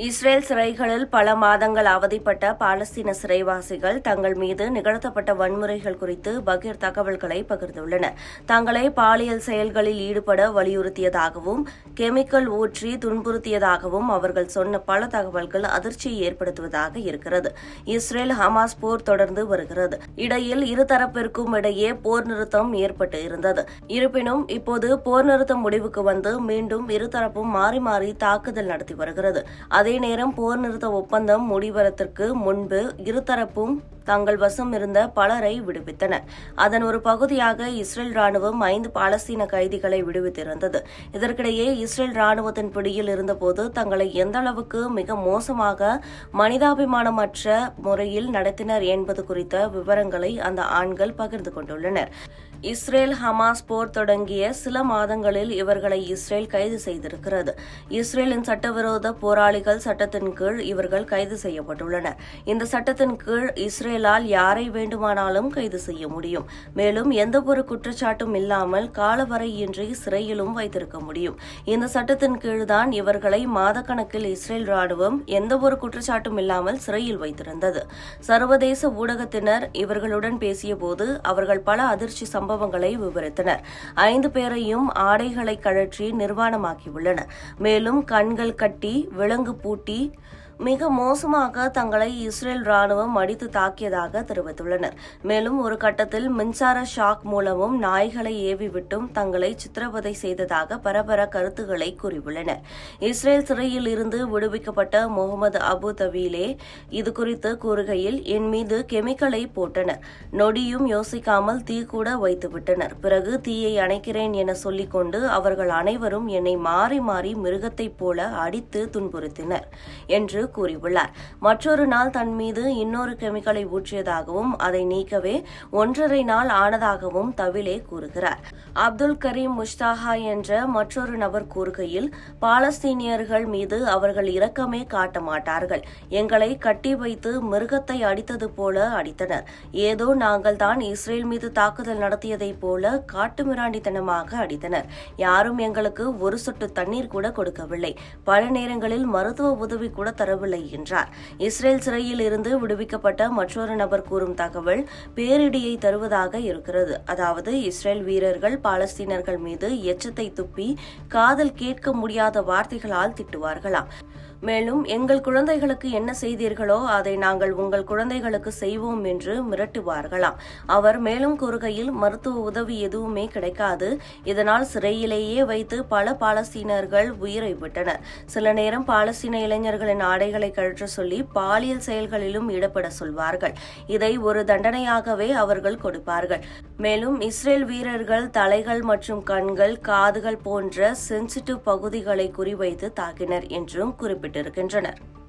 Israel சிறைகளில் பல மாதங்கள் அவதிப்பட்ட பாலஸ்தீன சிறைவாசிகள் தங்கள் மீது நிகழ்த்தப்பட்ட வன்முறைகள் குறித்து பகீர் தகவல்களை பகிர்ந்துள்ளனர். தங்களை பாலியல் செயல்களில் ஈடுபட வலியுறுத்தியதாகவும் கெமிக்கல் ஊற்றி துன்புறுத்தியதாகவும் அவர்கள் சொன்ன பல தகவல்கள் அதிர்ச்சியை ஏற்படுத்துவதாக இருக்கிறது. இஸ்ரேல் ஹமாஸ் போர் தொடர்ந்து வருகிறது. இடையில் இருதரப்பிற்கும் இடையே போர் நிறுத்தம் ஏற்பட்டு இருந்தது. இருப்பினும் இப்போது போர் நிறுத்தம் முடிவுக்கு வந்து மீண்டும் இருதரப்பும் மாறி மாறி தாக்குதல் நடத்தி வருகிறது. அதே நேரம் போர் நிறுத்த ஒப்பந்தம் முடிவதற்கு முன்பு இருதரப்பும் தங்கள் வசம் இருந்த பலரை விடுவித்தனர். அதன் ஒரு பகுதியாக இஸ்ரேல் ராணுவம் 5 பாலஸ்தீன கைதிகளை விடுவித்திருந்தது. இதற்கிடையே இஸ்ரேல் ராணுவத்தின் பிடியில் இருந்தபோது தங்களை எந்த அளவுக்கு மிக மோசமாக மனிதாபிமானமற்ற முறையில் நடத்தினர் என்பது குறித்த விவரங்களை அந்த ஆண்கள் பகிர்ந்து கொண்டுள்ளனர். இஸ்ரேல் ஹமாஸ் போர் தொடங்கிய சில மாதங்களில் இவர்களை இஸ்ரேல் கைது செய்திருக்கிறது. இஸ்ரேலின் சட்டவிரோத போராளிகள் சட்டத்தின் கீழ் இவர்கள் கைது செய்யப்பட்டுள்ளனர். இந்த சட்டத்தின் கீழ் இஸ்ரேலால் யாரை வேண்டுமானாலும் கைது செய்ய முடியும். மேலும் எந்தவொரு குற்றச்சாட்டும் இல்லாமல் காலவரையின்றி சிறையிலும் வைத்திருக்க முடியும். இந்த சட்டத்தின் கீழ்தான் இவர்களை மாதக்கணக்கில் இஸ்ரேல் ராணுவம் எந்தவொரு குற்றச்சாட்டும் இல்லாமல் சிறையில் வைத்திருந்தது. சர்வதேச ஊடகத்தினர் இவர்களுடன் பேசியபோது அவர்கள் பல அதிர்ச்சி சம்பவங்களை விவரித்தனர். 5 பேரையும் ஆடைகளை கழற்றி நிர்வாணமாக்கியுள்ளனர். மேலும் கண்கள் கட்டி விலங்கு பூட்டி மிக மோசமாக தங்களை இஸ்ரேல் ராணுவம் அடித்து தாக்கியதாக தெரிவித்துள்ளனர். மேலும் ஒரு கட்டத்தில் மின்சார ஷாக் மூலமும் நாய்களை ஏவிவிட்டும் தங்களை சித்திரவதை செய்ததாக பரபர கருத்துக்களை கூறியுள்ளனர். இஸ்ரேல் சிறையில் இருந்து விடுவிக்கப்பட்ட முகமது அபு தவீலே இதுகுறித்து கூறுகையில், என் மீது கெமிக்கலை போட்டனர். நொடியும் யோசிக்காமல் தீ கூட வைத்துவிட்டனர். பிறகு தீயை அணைக்கிறேன் என சொல்லிக் கொண்டு அவர்கள் அனைவரும் என்னை மாறி மாறி மிருகத்தைப் போல அடித்து துன்புறுத்தினர் என்று கூறியுள்ளார். மற்றொரு நாள் தன் மீது இன்னொரு கெமிக்கலை ஊற்றியதாகவும் அதை நீக்கவே 1.5 நாள் ஆனதாகவும் தவிலே கூறுகிறார். அப்துல் கரீம் முஷ்தாஹா என்ற மற்றொரு நபர் கூறுகையில், பாலஸ்தீனியர்கள் மீது அவர்கள் இரக்கமே காட்ட மாட்டார்கள். எங்களை கட்டி வைத்து மிருகத்தை அடித்தது போல அடித்தனர். ஏதோ நாங்கள் தான் இஸ்ரேல் மீது தாக்குதல் நடத்தியதைப் போல காட்டுமிராண்டித்தனமாக அடித்தனர். யாரும் எங்களுக்கு ஒரு சொட்டு தண்ணீர் கூட கொடுக்கவில்லை. பல நேரங்களில் மருத்துவ உதவி கூட தரவில்லை என்றார். இஸ்ரேல் சிறையில் இருந்து விடுவிக்கப்பட்ட மற்றொரு நபர் கூறும் தகவல் பேரிடியை தருவதாக இருக்கிறது. அதாவது இஸ்ரேல் வீரர்கள் பாலஸ்தீனர்கள் மீது எச்சத்தை துப்பி காதில் கேட்க முடியாத வார்த்தைகளால் திட்டுவார்களாம். மேலும் எங்கள் குழந்தைகளுக்கு என்ன செய்தீர்களோ அதை நாங்கள் உங்கள் குழந்தைகளுக்கு செய்வோம் என்று மிரட்டுவார்களாம். அவர் மேலும் கூறுகையில், மருத்துவ உதவி எதுவுமே கிடைக்காது. இதனால் சிறையிலேயே வைத்து பல பாலஸ்தீனர்கள் உயிரை விட்டனர். சில நேரம் பாலஸ்தீன இளைஞர்களின் ஆடைகளை கழற்ற சொல்லி பாலியல் செயல்களிலும் ஈடுபட சொல்வார்கள். இதை ஒரு தண்டனையாகவே அவர்கள் கொடுப்பார்கள். மேலும் இஸ்ரேல் வீரர்கள் தலைகள் மற்றும் கண்கள், காதுகள் போன்ற சென்சிட்டிவ் பகுதிகளை குறிவைத்து தாக்கினர் என்றும் குறிப்பிட்டிருக்கின்றனர்.